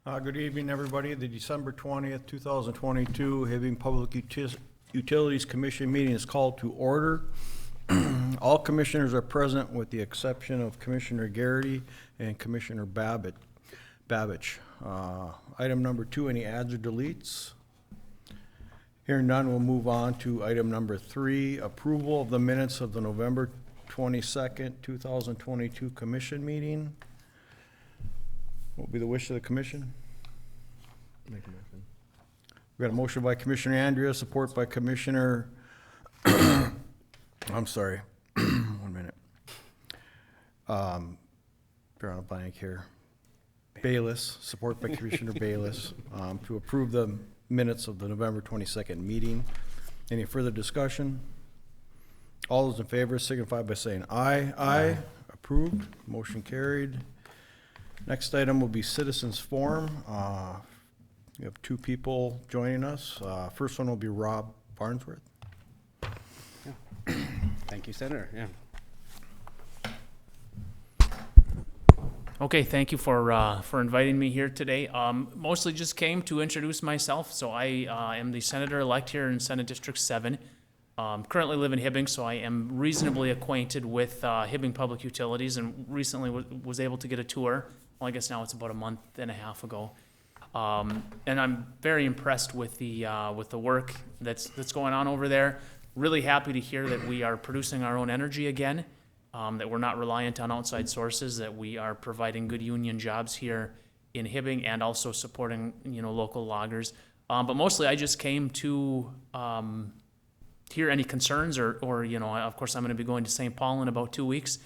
Good evening, everybody. The December 20th, 2022 Hibbing Public Utilities Commission meeting is called to order. All commissioners are present with the exception of Commissioner Garrity and Commissioner Babbage. Item number 2, any adds or deletes? Hearing none, we'll move on to item number 3, approval of the minutes of the November 22nd, 2022 commission meeting. What will be the wish of the commission? Make a motion. We got a motion by Commissioner Andrea, support by Commissioner, I'm sorry, 1 minute. Drawing a blank here. Bayless, support by Commissioner Bayless, to approve the minutes of the November 22nd meeting. Any further discussion? All those in favor signify by saying aye. Aye. Approved. Motion carried. Next item will be citizens forum. We have 2 people joining us. First one will be Rob Farnsworth. Yeah. Thank you, Senator. Yeah. Okay, thank you for inviting me here today. Mostly just came to introduce myself. So I am the senator-elect here in Senate District 7. Currently live in Hibbing, so I am reasonably acquainted with Hibbing Public Utilities, and recently was able to get a tour. Well, I guess now it's about a month and a half ago. And I'm very impressed with the work that's going on over there. Really happy to hear that we are producing our own energy again. That we're not reliant on outside sources, that we are providing good union jobs here in Hibbing and also supporting, local loggers. But mostly I just came to hear any concerns or, of course I'm going to be going to St. Paul in about 2 weeks.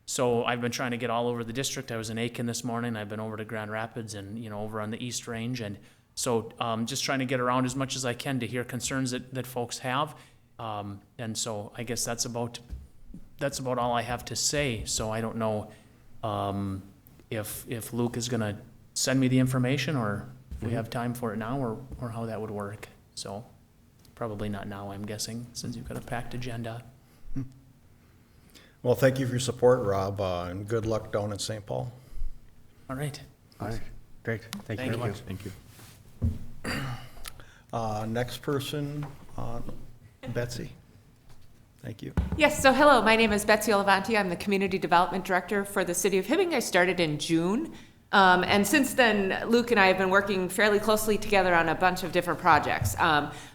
So I've been trying to get all over the district. I was in Aiken this morning. I've been over to Grand Rapids and, over on the East Range. And so just trying to get around as much as I can to hear concerns that folks have. And so I guess that's about all I have to say. So I don't know if Luke is going to send me the information or if we have time for it now or how that would work. So probably not now, I'm guessing, since you've got a packed agenda. Well, thank you for your support, Rob, and good luck down in St. Paul. All right. All right. Great. Thank you very much. Thank you. Next person, Betsy. Thank you. Yes, so hello, my name is Betsy Olavanti. I'm the Community Development Director for the City of Hibbing. I started in June. And since then, Luke and I have been working fairly closely together on a bunch of different projects.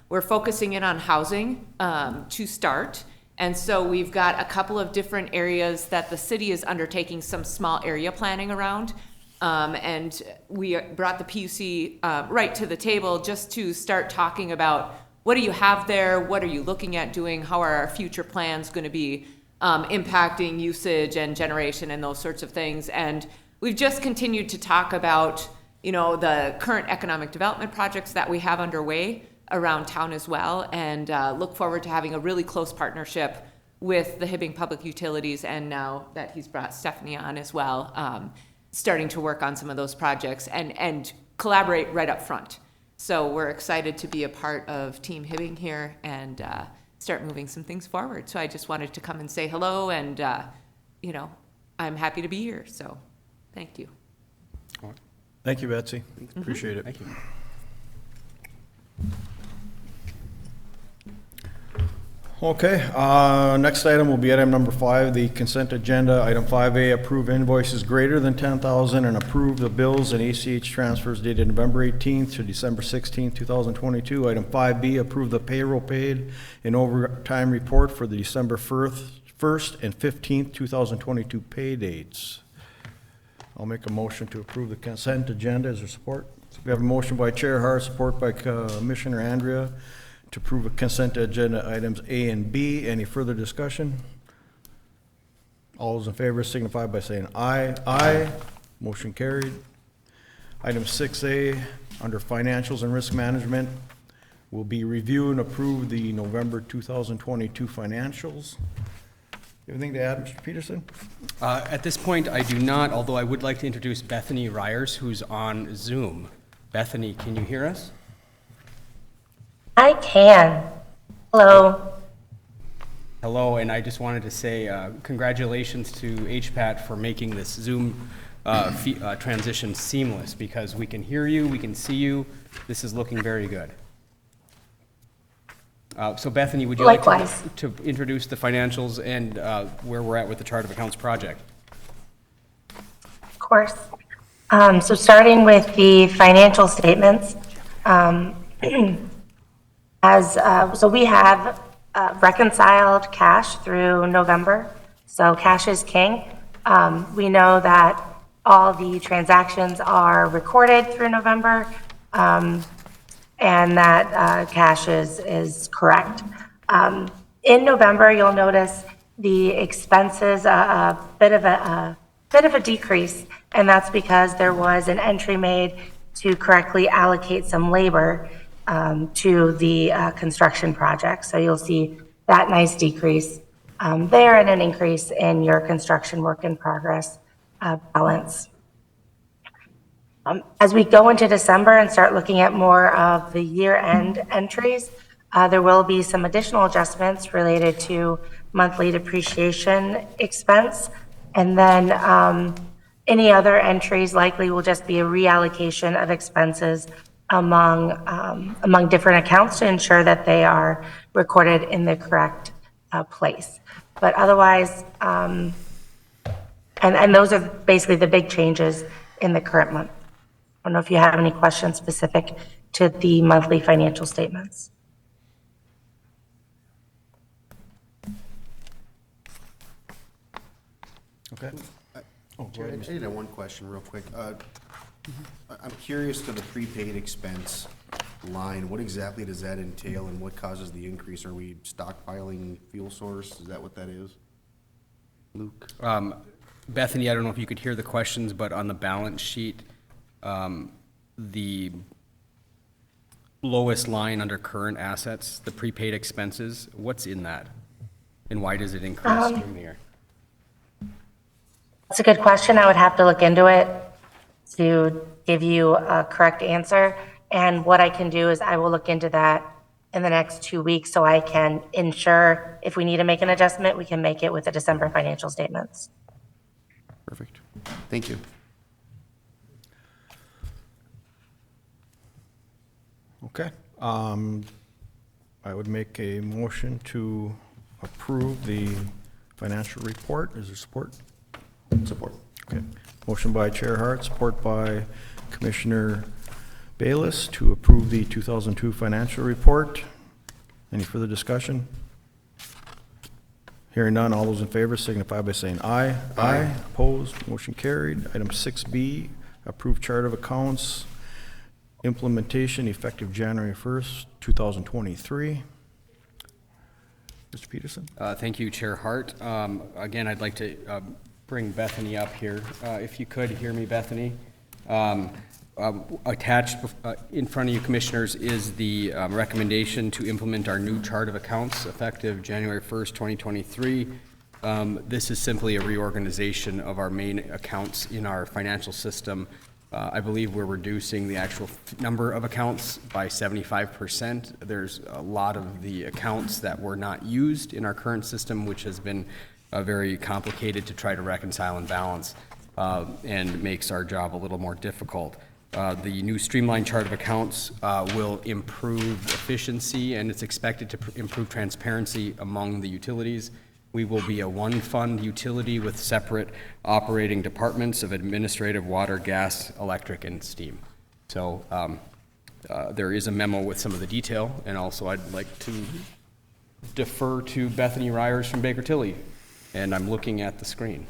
We're focusing in on housing to start. And so we've got a couple of different areas that the city is undertaking some small area planning around. And we brought the PUC right to the table just to start talking about what do you have there? What are you looking at doing? How are our future plans going to be impacting usage and generation and those sorts of things? And we've just continued to talk about, the current economic development projects that we have underway around town as well, and look forward to having a really close partnership with the Hibbing Public Utilities, and now that he's brought Stephanie on as well, starting to work on some of those projects and collaborate right up front. So we're excited to be a part of Team Hibbing here and start moving some things forward. So I just wanted to come and say hello, and I'm happy to be here. So thank you. Thank you, Betsy. Appreciate it. Thank you. Okay, next item will be item number 5, the consent agenda. Item 5A, approve invoices greater than $10,000 and approve the bills and ACH transfers dated November 18th to December 16th, 2022. Item 5B, approve the payroll paid and overtime report for the December 1st and 15th, 2022 pay dates. I'll make a motion to approve the consent agenda. Is there support? We have a motion by Chair Hart, support by Commissioner Andrea, to approve a consent agenda items A and B. Any further discussion? All those in favor signify by saying aye. Aye. Motion carried. Item 6A, under financials and risk management, will be review and approve the November 2022 financials. Anything to add, Mr. Peterson? At this point, I do not, although I would like to introduce Bethany Ryers, who's on Zoom. Bethany, can you hear us? I can. Hello. Hello, and I just wanted to say congratulations to HPAT for making this Zoom transition seamless because we can hear you, we can see you. This is looking very good. So Bethany, would you Likewise. like to introduce the financials and where we're at with the chart of accounts project? Of course. So starting with the financial statements, so we have reconciled cash through November. So cash is king. We know that all the transactions are recorded through November, and that cash is correct. In November, you'll notice the expenses a bit of a decrease, and that's because there was an entry made to correctly allocate some labor to the construction project. So you'll see that nice decrease there and an increase in your construction work in progress balance. As we go into December and start looking at more of the year-end entries, there will be some additional adjustments related to monthly depreciation expense. And then any other entries likely will just be a reallocation of expenses among different accounts to ensure that they are recorded in the correct place. But otherwise, and those are basically the big changes in the current month. I don't know if you have any questions specific to the monthly financial statements. Okay. Jared, I did have one question real quick. I'm curious to the prepaid expense line. What exactly does that entail and what causes the increase? Are we stockpiling fuel source? Is that what that is? Luke? Bethany, I don't know if you could hear the questions, but on the balance sheet, the lowest line under current assets, the prepaid expenses, what's in that? And why does it increase during the year? That's a good question. I would have to look into it to give you a correct answer. And what I can do is I will look into that in the next 2 weeks so I can ensure if we need to make an adjustment, we can make it with the December financial statements. Perfect. Thank you. Okay. I would make a motion to approve the financial report. Is there support? Support. Okay. Motion by Chair Hart, support by Commissioner Bayless to approve the 2002 financial report. Any further discussion? Hearing none, all those in favor signify by saying aye. Aye. Opposed, motion carried. Item 6B, approved chart of accounts, implementation effective January 1st, 2023. Mr. Peterson? Thank you, Chair Hart. Again, I'd like to bring Bethany up here. If you could hear me, Bethany. Attached in front of you, Commissioners, is the recommendation to implement our new chart of accounts effective January 1st, 2023. This is simply a reorganization of our main accounts in our financial system. I believe we're reducing the actual number of accounts by 75%. There's a lot of the accounts that were not used in our current system, which has been very complicated to try to reconcile and balance, and makes our job a little more difficult. The new streamlined chart of accounts will improve efficiency, and it's expected to improve transparency among the utilities. We will be a one-fund utility with separate operating departments of administrative, water, gas, electric, and steam. So there is a memo with some of the detail, and also I'd like to defer to Bethany Ryers from Baker Tilly, and I'm looking at the screen.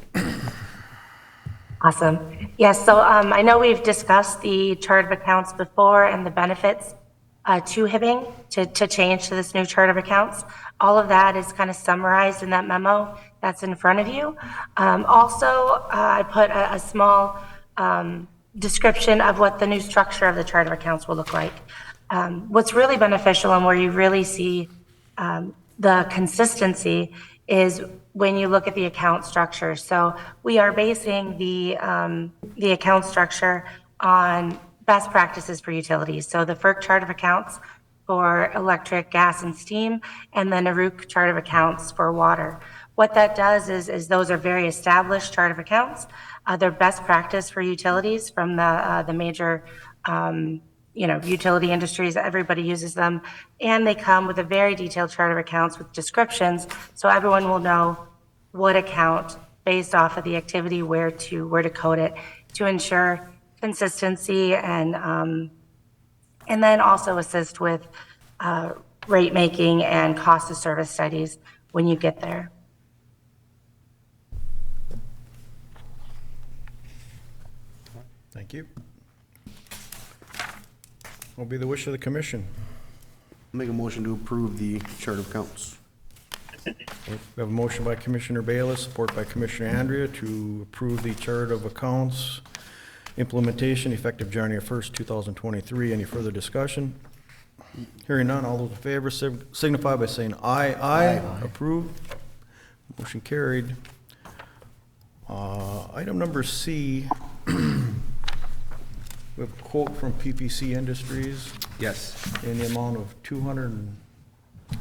Awesome. Yes, so I know we've discussed the chart of accounts before and the benefits to Hibbing to change to this new chart of accounts. All of that is kind of summarized in that memo that's in front of you. Also, I put a small description of what the new structure of the chart of accounts will look like. What's really beneficial and where you really see the consistency is when you look at the account structure. So we are basing the account structure on best practices for utilities. So the FERC chart of accounts for electric, gas, and steam, and then a RUC chart of accounts for water. What that does is those are very established chart of accounts. They're best practice for utilities from the major, utility industries. Everybody uses them. And they come with a very detailed chart of accounts with descriptions, so everyone will know what account, based off of the activity, where to code it to ensure consistency and then also assist with rate making and cost of service studies when you get there. Thank you. What will be the wish of the commission? Make a motion to approve the chart of accounts. We have a motion by Commissioner Bayless, support by Commissioner Andrea to approve the chart of accounts implementation effective January 1st, 2023. Any further discussion? Hearing none, all those in favor signify by saying aye. Aye. Approved. Motion carried. Item number C, we have a quote from PPC Industries Yes. in the amount of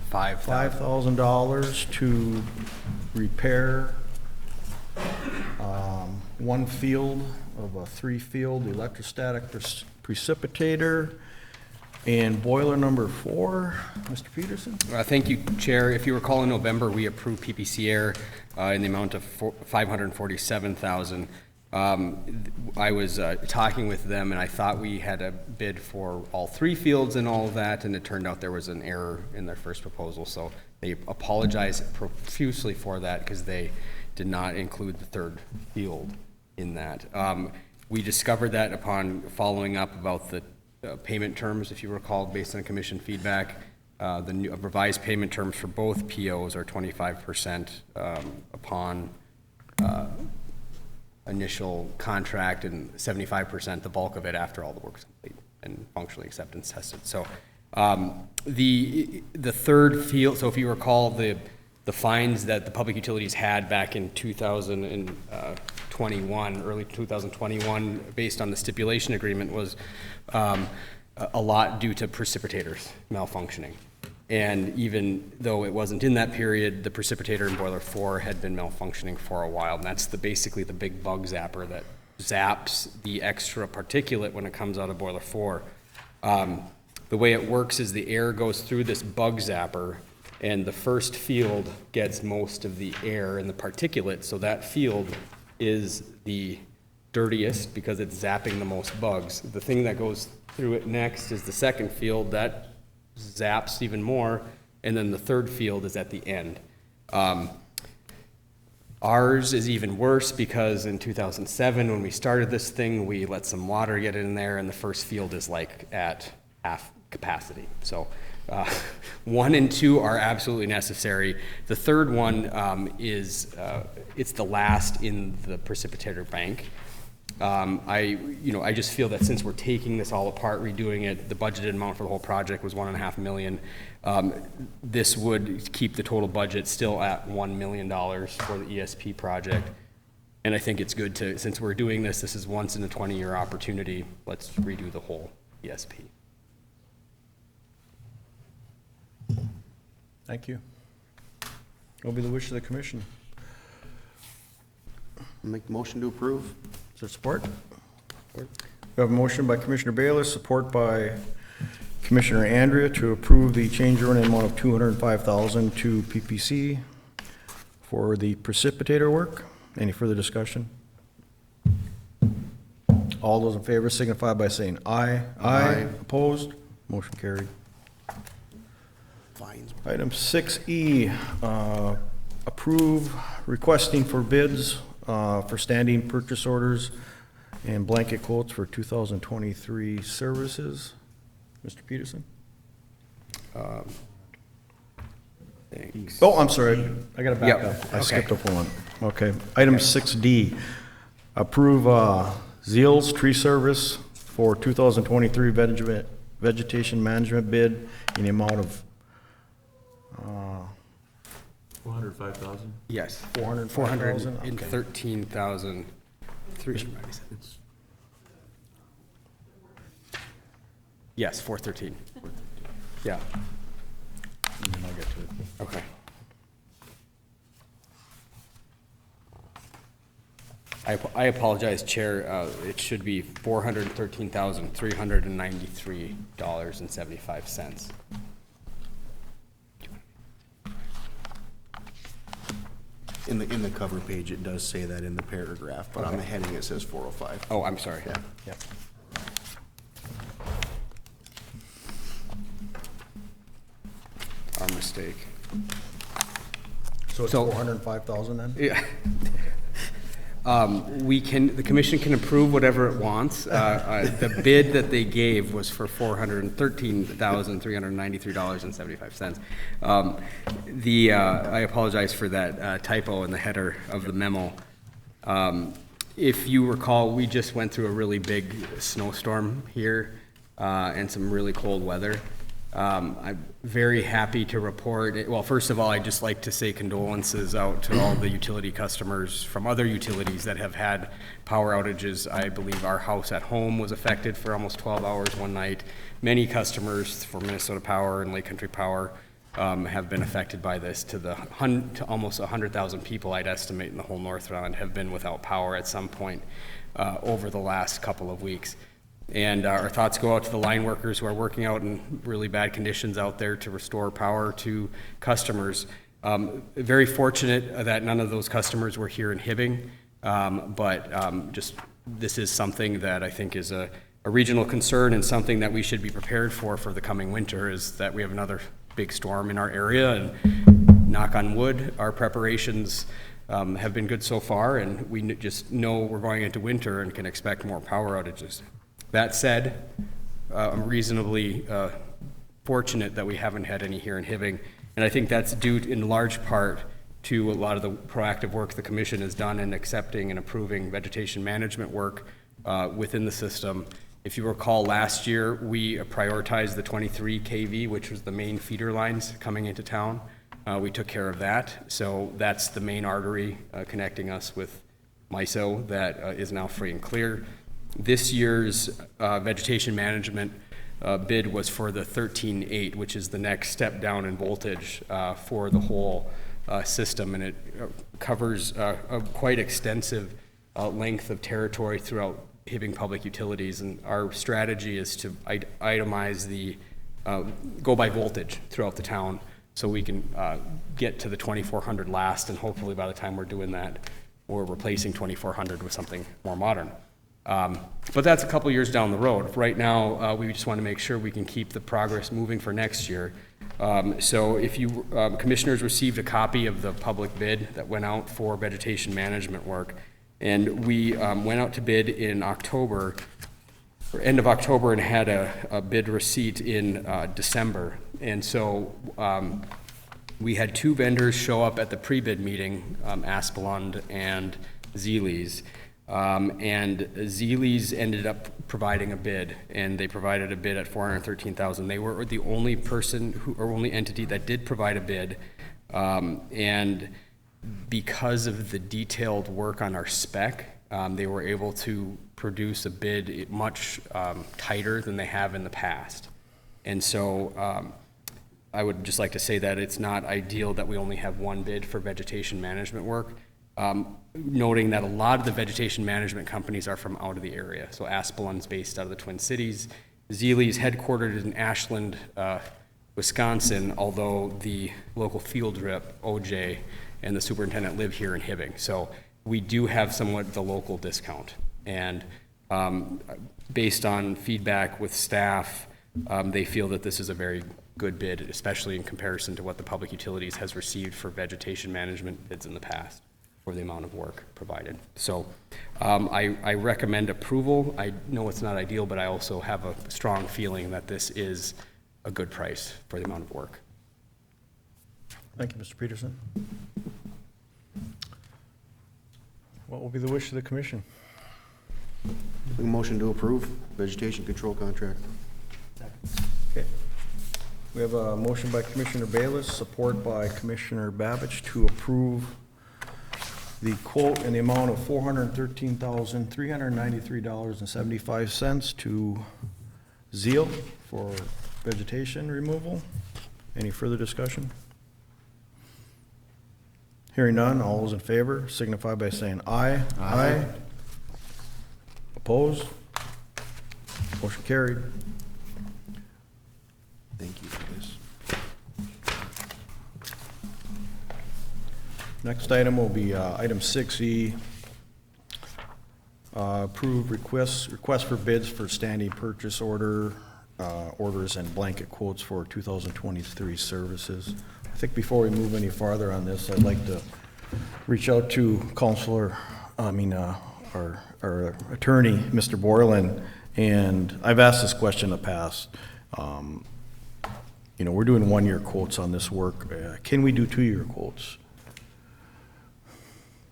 Five. $5,000 to repair one field of a 3-field electrostatic precipitator and boiler number 4. Mr. Peterson? Thank you, Chair. If you recall, in November, we approved PPC Air in the amount of $547,000. I was talking with them, and I thought we had a bid for all 3 fields and all of that, and it turned out there was an error in their first proposal. So they apologized profusely for that because they did not include the 3rd field in that. We discovered that upon following up about the payment terms, if you recall, based on commission feedback. The new revised payment terms for both POs are 25% upon initial contract and 75%, the bulk of it, after all the work's complete and functionally acceptance tested. So the 3rd field, so if you recall, the fines that the public utilities had back in 2021, early 2021, based on the stipulation agreement, was a lot due to precipitators malfunctioning. And even though it wasn't in that period, the precipitator in boiler 4 had been malfunctioning for a while. And that's basically the big bug zapper that zaps the extra particulate when it comes out of boiler 4. The way it works is the air goes through this bug zapper, and the first field gets most of the air and the particulate. So that field is the dirtiest because it's zapping the most bugs. The thing that goes through it next is the second field that zaps even more, and then the 3rd field is at the end. Ours is even worse because in 2007, when we started this thing, we let some water get in there, and the first field is like at half capacity. So 1 and 2 are absolutely necessary. The 3rd one is it's the last in the precipitator bank. I just feel that since we're taking this all apart, redoing it, the budgeted amount for the whole project was $1.5 million. This would keep the total budget still at $1 million for the ESP project. And I think it's good to, since we're doing this, this is once in a 20-year opportunity, let's redo the whole ESP. Thank you. What will be the wish of the commission? Make the motion to approve. Is there support? We have a motion by Commissioner Bayless, support by Commissioner Andrea to approve the change order in amount of $205,000 to PPC for the precipitator work. Any further discussion? All those in favor signify by saying aye. Aye. Opposed? Motion carried. Fines. Item 6E, approve requesting for bids for standing purchase orders and blanket quotes for 2023 services. Mr. Peterson? Thanks. Oh, I'm sorry. I got to back Yep. up. I Okay. skipped up one. Okay. Item 6D, approve Zeal's Tree Service for 2023 vegetation management bid in the amount of 405,000? Yes. 405,000? Okay. 413,000. Yes, 413. Yeah, And then I'll get to it. okay. I apologize, Chair. It should be $413,393.75. In the cover page, it does say that in the paragraph, but on the heading, it says 405. Oh, I'm sorry. Yeah. Yep. Our mistake. So it's So- 405,000 then? Yeah. The commission can approve whatever it wants. The bid that they gave was for $413,393.75. I apologize for that typo in the header of the memo. If you recall, we just went through a really big snowstorm here and some really cold weather. I'm very happy to report, well, first of all, I'd just like to say condolences out to all the utility customers from other utilities that have had power outages. I believe our house at home was affected for almost 12 hours one night. Many customers for Minnesota Power and Lake Country Power have been affected by this. To almost 100,000 people, I'd estimate, in the whole North Round have been without power at some point over the last couple of weeks. And our thoughts go out to the line workers who are working out in really bad conditions out there to restore power to customers. Very fortunate that none of those customers were here in Hibbing, but just this is something that I think is a regional concern and something that we should be prepared for the coming winter, is that we have another big storm in our area, and knock on wood, our preparations have been good so far, and we just know we're going into winter and can expect more power outages. That said, I'm reasonably fortunate that we haven't had any here in Hibbing, and I think that's due in large part to a lot of the proactive work the commission has done in accepting and approving vegetation management work within the system. If you recall, last year we prioritized the 23 kV, which was the main feeder lines coming into town. We took care of that, so that's the main artery connecting us with MISO that is now free and clear. This year's vegetation management bid was for the 13.8, which is the next step down in voltage for the whole system, and it covers a quite extensive length of territory throughout Hibbing Public Utilities. And our strategy is to itemize go by voltage throughout the town, so we can get to the 2400 last, and hopefully by the time we're doing that, we're replacing 2400 with something more modern. But that's a couple years down the road. Right now, we just want to make sure we can keep the progress moving for next year. So if you commissioners received a copy of the public bid that went out for vegetation management work, and we went out to bid in October, or end of October, and had a bid receipt in December. And so we had two vendors show up at the pre-bid meeting, Asplund and Zeeles. And Zeeles ended up providing a bid, and they provided a bid at $413,000. They were the only only entity that did provide a bid, and because of the detailed work on our spec, they were able to produce a bid much tighter than they have in the past. And so I would just like to say that it's not ideal that we only have one bid for vegetation management work. Noting that a lot of the vegetation management companies are from out of the area. So Asplund's based out of the Twin Cities. Zeeles headquartered in Ashland, Wisconsin, although the local field rep, OJ, and the superintendent live here in Hibbing. So we do have somewhat the local discount. And based on feedback with staff, they feel that this is a very good bid, especially in comparison to what the Public Utilities has received for vegetation management bids in the past, for the amount of work provided. So I recommend approval. I know it's not ideal, but I also have a strong feeling that this is a good price for the amount of work. Thank you, Mr. Peterson. What will be the wish of the commission? Make a motion to approve vegetation control contract. Okay. We have a motion by Commissioner Bayless, support by Commissioner Babich, to approve the quote in the amount of $413,393.75 to Zeal for vegetation removal. Any further discussion? Hearing none, all those in favor signify by saying aye. Aye. Opposed? Motion carried. Thank you for this. Next item will be item 6E. Approve request for bids for standing purchase orders and blanket quotes for 2023 services. I think before we move any farther on this, I'd like to reach out to our attorney, Mr. Borland, and I've asked this question in the past. We're doing 1-year quotes on this work. Can we do 2-year quotes?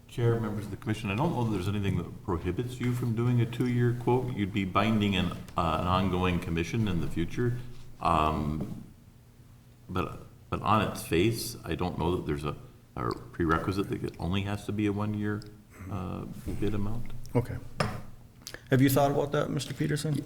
Chair, members of the commission, I don't know that there's anything that prohibits you from doing a 2-year quote. You'd be binding an ongoing commission in the future. But on its face, I don't know that there's a prerequisite that it only has to be a 1-year bid amount. Okay. Have you thought about that, Mr. Peterson?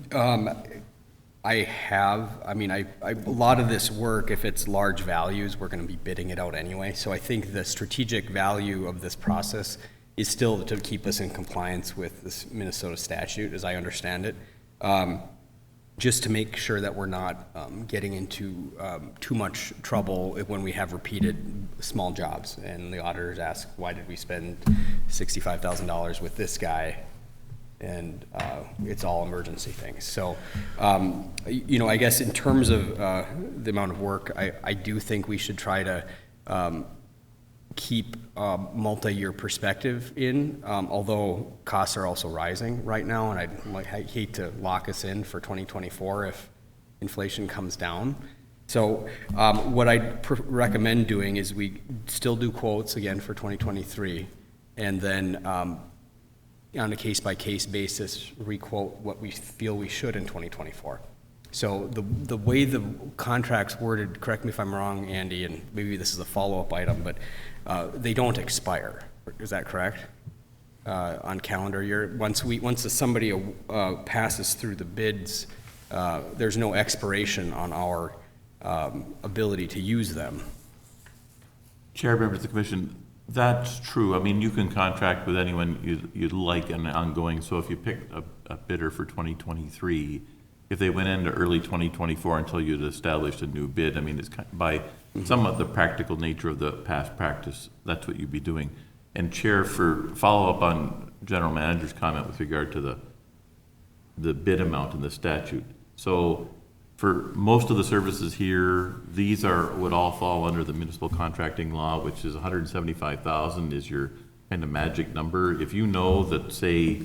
I have. I mean, a lot of this work, if it's large values, we're going to be bidding it out anyway. So I think the strategic value of this process is still to keep us in compliance with this Minnesota statute, as I understand it, just to make sure that we're not getting into too much trouble when we have repeated small jobs. And the auditors ask, why did we spend $65,000 with this guy? And it's all emergency things. So, I guess in terms of the amount of work, I do think we should try to keep multi-year perspective in, although costs are also rising right now, and I hate to lock us in for 2024 if inflation comes down. So what I'd recommend doing is we still do quotes again for 2023, and then on a case-by-case basis, requote what we feel we should in 2024. So the way the contract's worded, correct me if I'm wrong, Andy, and maybe this is a follow-up item, but they don't expire. Is that correct? On calendar year, once somebody passes through the bids, there's no expiration on our ability to use them. Chair, members of the commission, that's true. I mean, you can contract with anyone you'd like and ongoing. So if you picked a bidder for 2023, if they went into early 2024 until you'd established a new bid, I mean, it's kind of by somewhat the practical nature of the past practice, that's what you'd be doing. And Chair, for follow-up on General Manager's comment with regard to the bid amount in the statute. So for most of the services here, these would all fall under the municipal contracting law, which is 175,000 is your kind of magic number. If you know that, say,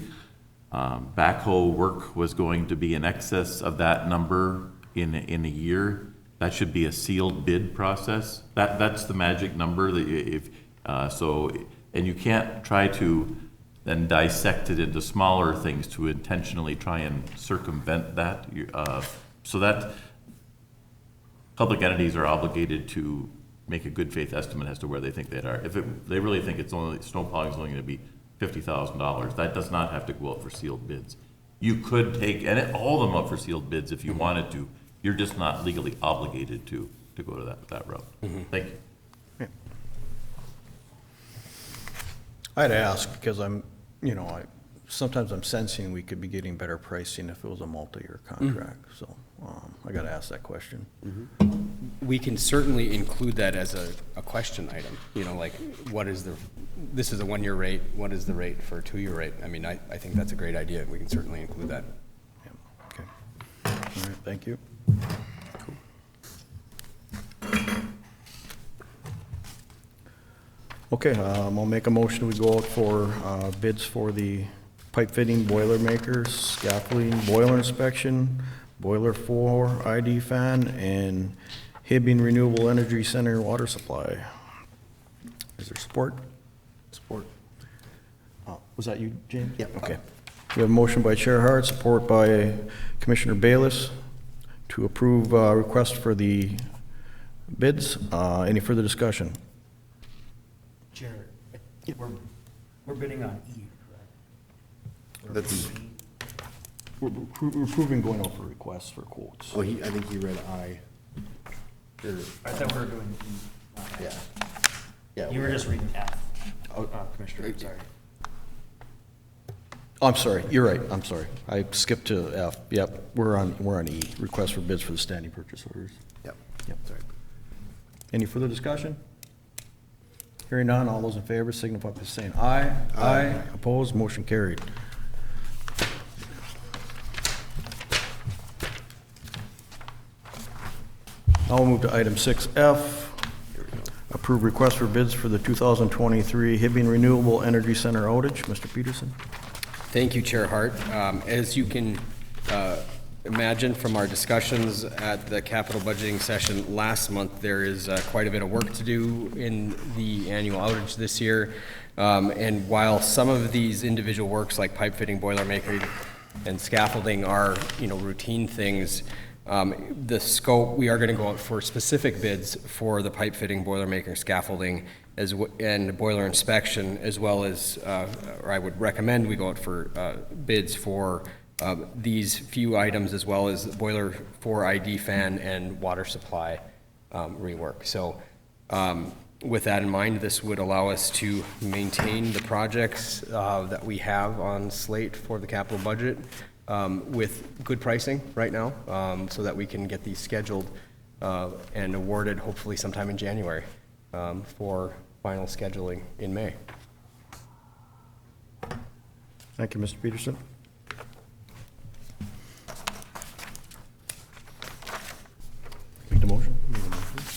backhoe work was going to be in excess of that number in a year, that should be a sealed bid process. That's the magic number. And you can't try to then dissect it into smaller things to intentionally try and circumvent that. So that public entities are obligated to make a good faith estimate as to where they think they are. If they really think snow plowing is only going to be $50,000, that does not have to go out for sealed bids. You could take all of them up for sealed bids if you wanted to. You're just not legally obligated to go to that route. Thank you. Yeah. I'd ask because sometimes I'm sensing we could be getting better pricing if it was a multi-year contract. So I got to ask that question. We can certainly include that as a question item. Like this is a 1-year rate. What is the rate for a 2-year rate? I mean, I think that's a great idea. We can certainly include that. Yeah. Okay. All right. Thank you. Okay, I'll make a motion, we go out for bids for the pipe fitting, boiler makers, scaffolding, boiler inspection, boiler 4 ID fan, and Hibbing Renewable Energy Center water supply. Is there support? Support. Was that you, James? Yep. Okay. We have a motion by Chair Hart, support by Commissioner Bayless to approve request for the bids. Any further discussion? Chair, we're bidding on E, correct? We're approving going out for requests for quotes. I think he read I. I thought we were doing E. not F. Yeah. You were just reading F. Commissioner, sorry. I'm sorry, you're right, I'm sorry. I skipped to F. Yep, we're on E, request for bids for the standing purchase orders. Yep. Yep. Any further discussion? Hearing none, all those in favor signify by saying aye. Aye. Opposed, motion carried. Now we'll move to item 6F. Approve request for bids for the 2023 Hibbing Renewable Energy Center outage. Mr. Peterson? Thank you, Chair Hart. As you can imagine from our discussions at the capital budgeting session last month, there is quite a bit of work to do in the annual outage this year. And while some of these individual works like pipe fitting, boilermaker, and scaffolding are, routine things, the scope, we are going to go out for specific bids for the pipe fitting, boilermaker, scaffolding, and boiler inspection, as well as, or I would recommend we go out for bids for these few items, as well as boiler for ID fan and water supply rework. So with that in mind, this would allow us to maintain the projects that we have on slate for the capital budget with good pricing right now, so that we can get these scheduled and awarded hopefully sometime in January for final scheduling in May. Thank you, Mr. Peterson. Make the motion?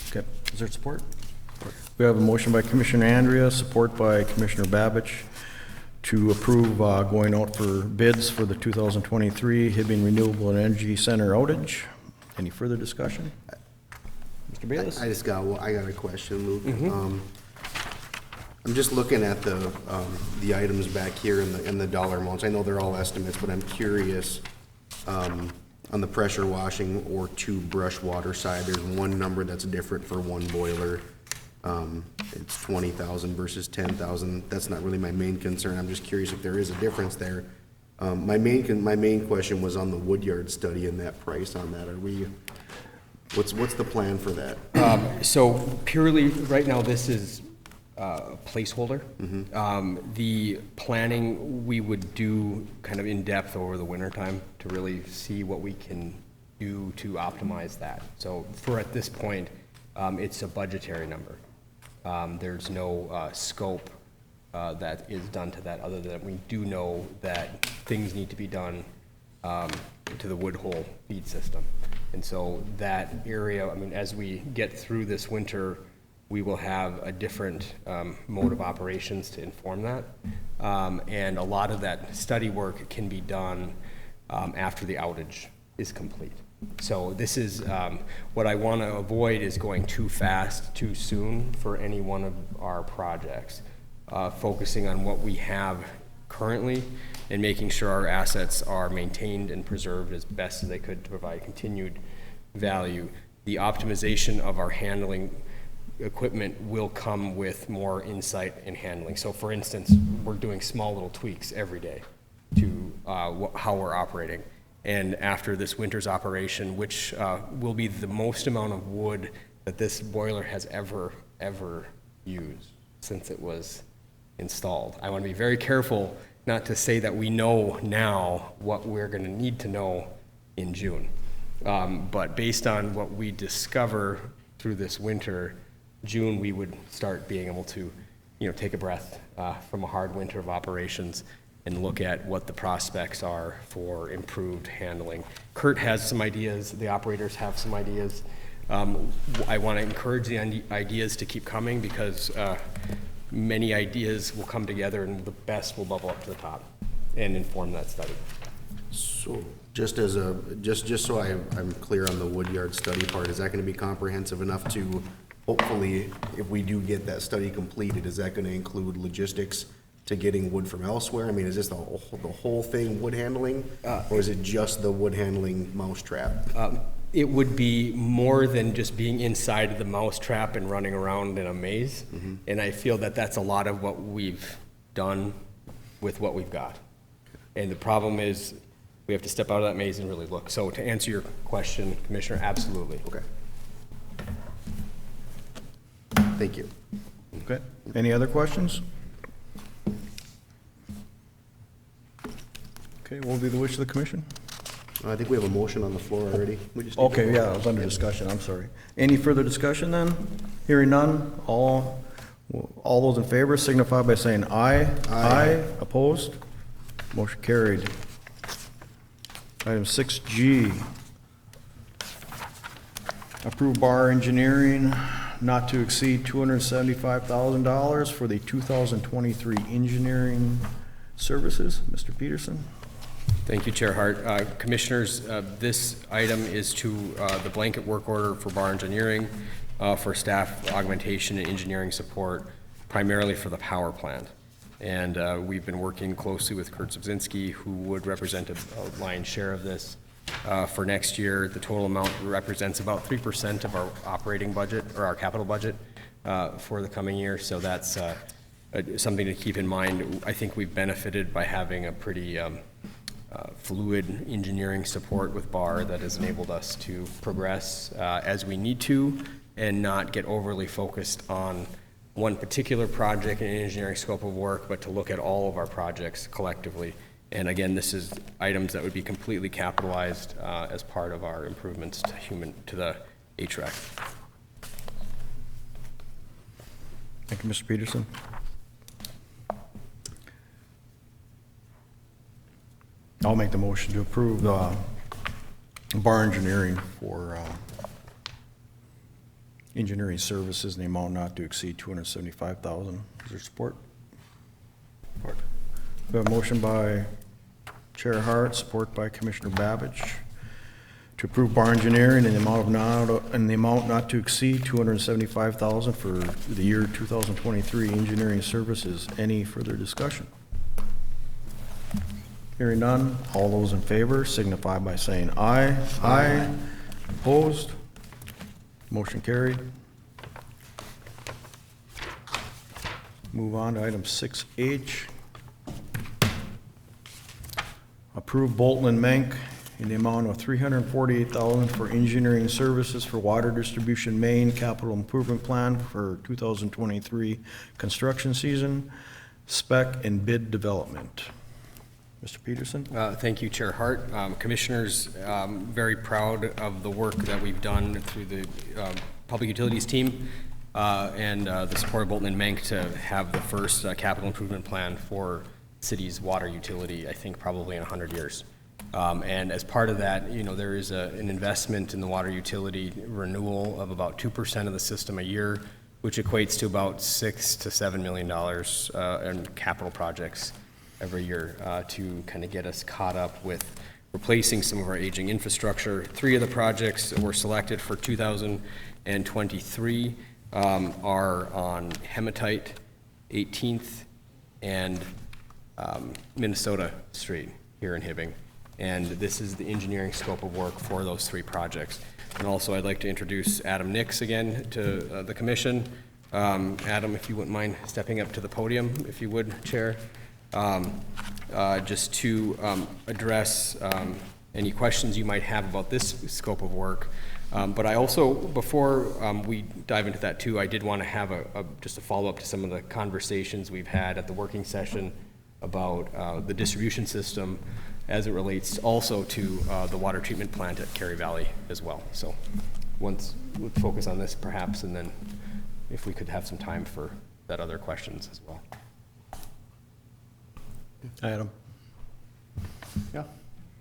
Okay, is there support? We have a motion by Commissioner Andrea, support by Commissioner Babich to approve going out for bids for the 2023 Hibbing Renewable Energy Center outage. Any further discussion? Mr. Bayless? I got a question, Luke. I'm just looking at the items back here and the dollar amounts. I know they're all estimates, but I'm curious, on the pressure washing or two brush water side, there's one number that's different for one boiler. It's 20,000 versus 10,000. That's not really my main concern. I'm just curious if there is a difference there. My main question was on the woodyard study and that price on that. What's the plan for that? So purely, right now, this is a placeholder. The planning we would do kind of in depth over the winter time to really see what we can do to optimize that. So for at this point, it's a budgetary number. There's no scope that is done to that, other than we do know that things need to be done to the Woodhull feed system. And so that area, as we get through this winter, we will have a different mode of operations to inform that. And a lot of that study work can be done after the outage is complete. So this is, what I want to avoid is going too fast, too soon for any one of our projects. Focusing on what we have currently and making sure our assets are maintained and preserved as best as they could to provide continued value. The optimization of our handling equipment will come with more insight in handling. So for instance, we're doing small little tweaks every day to how we're operating. And after this winter's operation, which will be the most amount of wood that this boiler has ever used since it was installed. I want to be very careful not to say that we know now what we're going to need to know in June. But based on what we discover through this winter, June, we would start being able to, take a breath from a hard winter of operations and look at what the prospects are for improved handling. Kurt has some ideas, the operators have some ideas. I want to encourage the ideas to keep coming, because many ideas will come together and the best will bubble up to the top and inform that study. So just so I'm clear on the woodyard study part, is that going to be comprehensive enough to hopefully, if we do get that study completed, is that going to include logistics to getting wood from elsewhere? Is this the whole thing wood handling, or is it just the wood handling mousetrap? It would be more than just being inside of the mousetrap and running around in a maze. And I feel that that's a lot of what we've done with what we've got. And the problem is we have to step out of that maze and really look. So to answer your question, Commissioner, absolutely. Okay. Thank you. Okay. Any other questions? Okay, what will be the wish of the commission? I think we have a motion on the floor already. We just need to Okay, vote. yeah, it was under discussion, I'm sorry. Any further discussion then? Hearing none, all those in favor signify by saying aye. Aye. Opposed? Motion carried. Item 6G. Approve bar engineering not to exceed $275,000 for the 2023 engineering services. Mr. Peterson? Thank you, Chair Hart. Commissioners, this item is to the blanket work order for bar engineering for staff augmentation and engineering support, primarily for the power plant. And we've been working closely with Kurt Zubzinski, who would represent a lion's share of this. For next year, the total amount represents about 3% of our operating budget, or our capital budget, for the coming year. So that's something to keep in mind. I think we've benefited by having a pretty fluid engineering support with BAR that has enabled us to progress as we need to and not get overly focused on one particular project and engineering scope of work, but to look at all of our projects collectively. And again, this is items that would be completely capitalized as part of our improvements to the HVAC. Thank you, Mr. Peterson. I'll make the motion to approve the bar engineering for engineering services in the amount not to exceed $275,000. Is there support? Support. We have a motion by Chair Hart, support by Commissioner Babbage, to approve bar engineering in the amount not to exceed $275,000 for the year 2023 engineering services. Any further discussion? Hearing none, all those in favor signify by saying aye. Aye. Opposed? Motion carried. Move on to item 6H. Approve Bolton and Menk in the amount of $348,000 for engineering services for water distribution main capital improvement plan for 2023 construction season, spec and bid development. Mr. Peterson? Thank you, Chair Hart. Commissioners, very proud of the work that we've done through the Public Utilities team and the support of Bolton and Menk to have the first capital improvement plan for city's water utility, I think probably in 100 years. And as part of that, you know, there is an investment in the water utility renewal of about 2% of the system a year, which equates to about $6 to $7 million in capital projects every year to kind of get us caught up with replacing some of our aging infrastructure. 3 of the projects that were selected for 2023 are on Hematite, 18th, and Minnesota Street here in Hibbing. And this is the engineering scope of work for those 3 projects. And also I'd like to introduce Adam Nix again to the commission. Adam, if you wouldn't mind stepping up to the podium, if you would, Chair. Just to address any questions you might have about this scope of work. But I also, before we dive into that too, I did want to have just a follow-up to some of the conversations we've had at the working session about the distribution system as it relates also to the water treatment plant at Cary Valley as well. So once we'll focus on this perhaps, and then if we could have some time for that other questions as well. Adam? Yeah.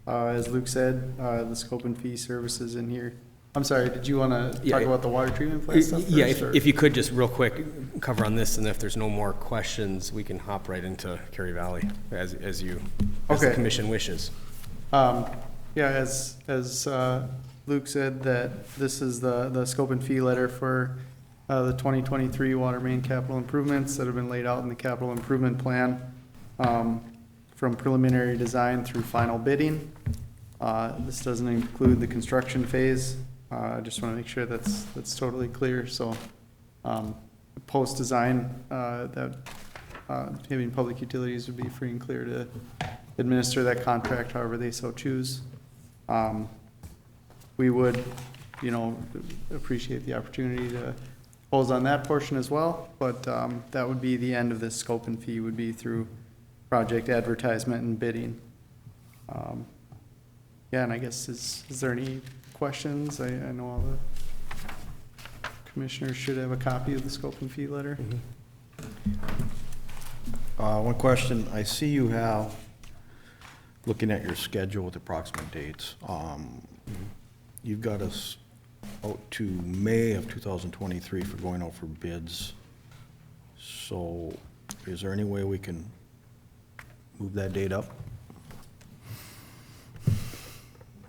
As Luke said, the scope and fee services in here. I'm sorry, did you want to talk about the water treatment plant stuff first? Yeah, if you could just real quick cover on this, and if there's no more questions, we can hop right into Cary Valley as the commission wishes. Yeah, as Luke said, that this is the scope and fee letter for the 2023 water main capital improvements that have been laid out in the capital improvement plan. From preliminary design through final bidding. This doesn't include the construction phase. I just want to make sure that's totally clear. So post-design, that Hibbing Public Utilities would be free and clear to administer that contract however they so choose. We would, appreciate the opportunity to pose on that portion as well, but that would be the end of this scope and fee would be through project advertisement and bidding. Yeah, and I guess, is there any questions? I know all the commissioners should have a copy of the scope and fee letter. One question, I see you have, looking at your schedule with approximate dates, you've got us out to May of 2023 for going out for bids. So is there any way we can move that date up?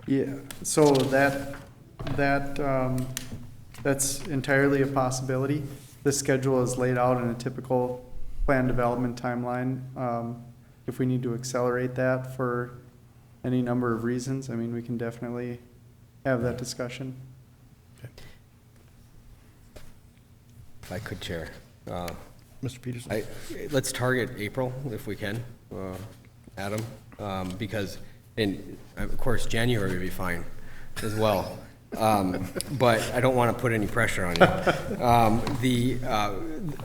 Yeah, so that's entirely a possibility. The schedule is laid out in a typical plan development timeline. If we need to accelerate that for any number of reasons, I mean, we can definitely have that discussion. If I could, Chair. Mr. Peterson? Let's target April if we can, Adam, because, and of course, January would be fine as well. But I don't want to put any pressure on you.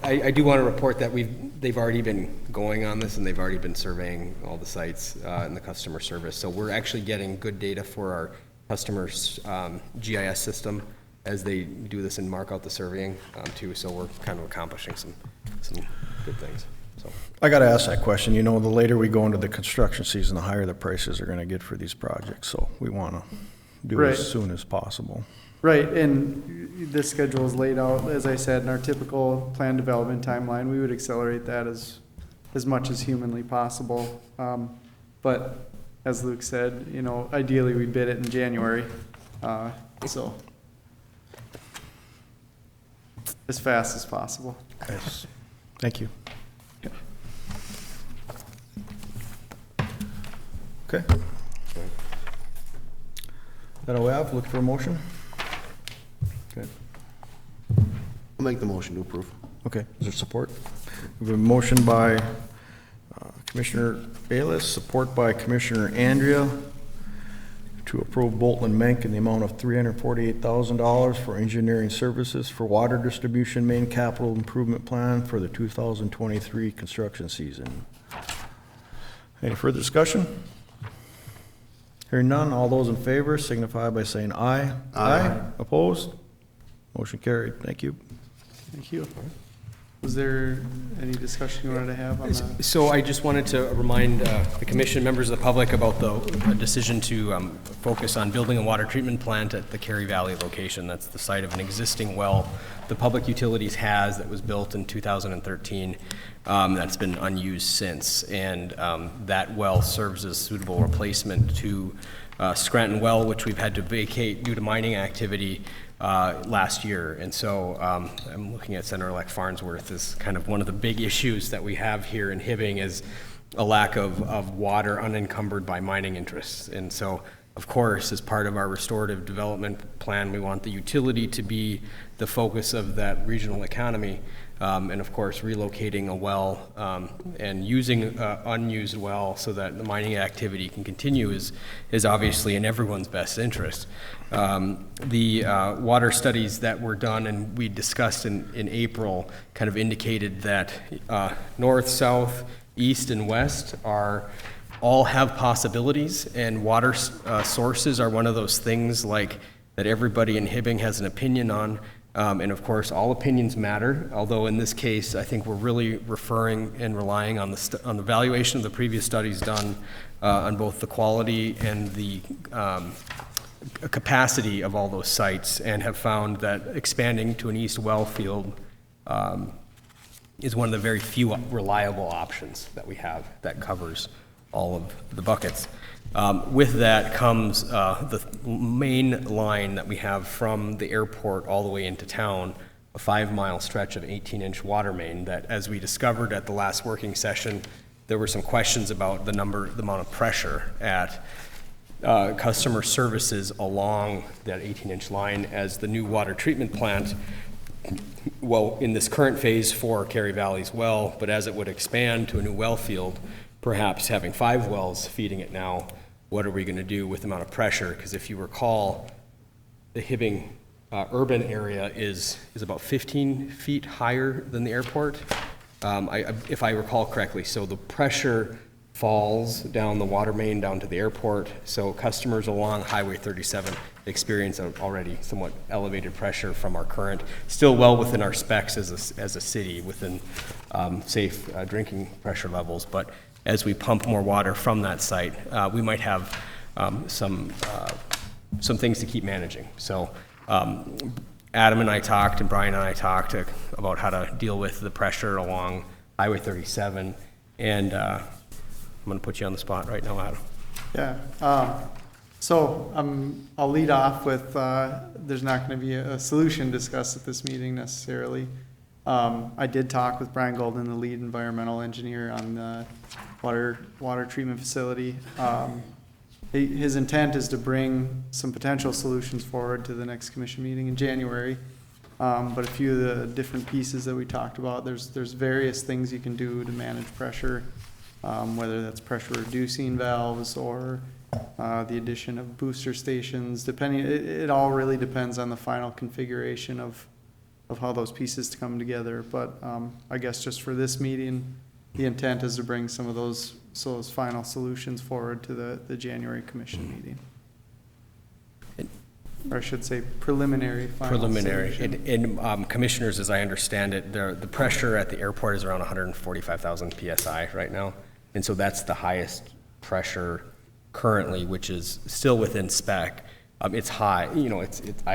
I do want to report that they've already been going on this, and they've already been surveying all the sites in the customer service. So we're actually getting good data for our customers' GIS system as they do this and mark out the surveying too. So we're kind of accomplishing some good things. So I got to ask that question. You know, the later we go into the construction season, the higher the prices are going to get for these projects. So we want to do it as soon as possible. Right, and this schedule is laid out, as I said, in our typical plan development timeline. We would accelerate that as much as humanly possible. But as Luke said, you know, ideally we bid it in January. So as fast as possible. Yes. Thank you. Okay. That all we have? Look for a motion? Okay. I'll make the motion to approve. Okay, is there support? We have a motion by Commissioner Bayless, support by Commissioner Andrea to approve Bolton and Menk in the amount of $348,000 for engineering services for water distribution main capital improvement plan for the 2023 construction season. Any further discussion? Hearing none, all those in favor signify by saying aye. Aye. Opposed? Motion carried. Thank you. Thank you. Was there any discussion you wanted to have on that? So I just wanted to remind the commission, members of the public, about the decision to focus on building a water treatment plant at the Cary Valley location. That's the site of an existing well the Public Utilities has that was built in 2013. That's been unused since, and that well serves as suitable replacement to Scranton Well, which we've had to vacate due to mining activity last year. And so I'm looking at Senator-elect Farnsworth as kind of one of the big issues that we have here in Hibbing is a lack of water unencumbered by mining interests. And so, of course, as part of our restorative development plan, we want the utility to be the focus of that regional economy. And of course, relocating a well and using an unused well so that the mining activity can continue is obviously in everyone's best interest. The water studies that were done and we discussed in April kind of indicated that north, south, east, and west all have possibilities, and water sources are one of those things like that everybody in Hibbing has an opinion on. And of course, all opinions matter, although in this case, I think we're really referring and relying on the valuation of the previous studies done on both the quality and the capacity of all those sites, and have found that expanding to an east well field is one of the very few reliable options that we have that covers all of the buckets. With that comes the main line that we have from the airport all the way into town, a 5-mile stretch of 18-inch water main that, as we discovered at the last working session, there were some questions about the amount of pressure at customer services along that 18-inch line as the new water treatment plant, well, in this current phase for Cary Valley's well, but as it would expand to a new well field, perhaps having 5 wells feeding it now, what are we going to do with the amount of pressure? Because if you recall, the Hibbing urban area is about 15 feet higher than the airport, if I recall correctly. So the pressure falls down the water main down to the airport. So customers along Highway 37 experience already somewhat elevated pressure from our current, still well within our specs as a city, within safe drinking pressure levels. But as we pump more water from that site, we might have some things to keep managing. So Adam and I talked, and Brian and I talked about how to deal with the pressure along Highway 37. And I'm going to put you on the spot right now, Adam. Yeah. So I'll lead off with, there's not going to be a solution discussed at this meeting necessarily. I did talk with Brian Golden, the lead environmental engineer on the water treatment facility. His intent is to bring some potential solutions forward to the next commission meeting in January. But a few of the different pieces that we talked about, there's various things you can do to manage pressure, whether that's pressure reducing valves or the addition of booster stations, depending, it all really depends on the final configuration of how those pieces come together. But I guess just for this meeting, the intent is to bring some of those final solutions forward to the January commission meeting. Or I should say preliminary final solution. And commissioners, as I understand it, the pressure at the airport is around 145,000 PSI right now. And so that's the highest pressure currently, which is still within spec. It's high, you know,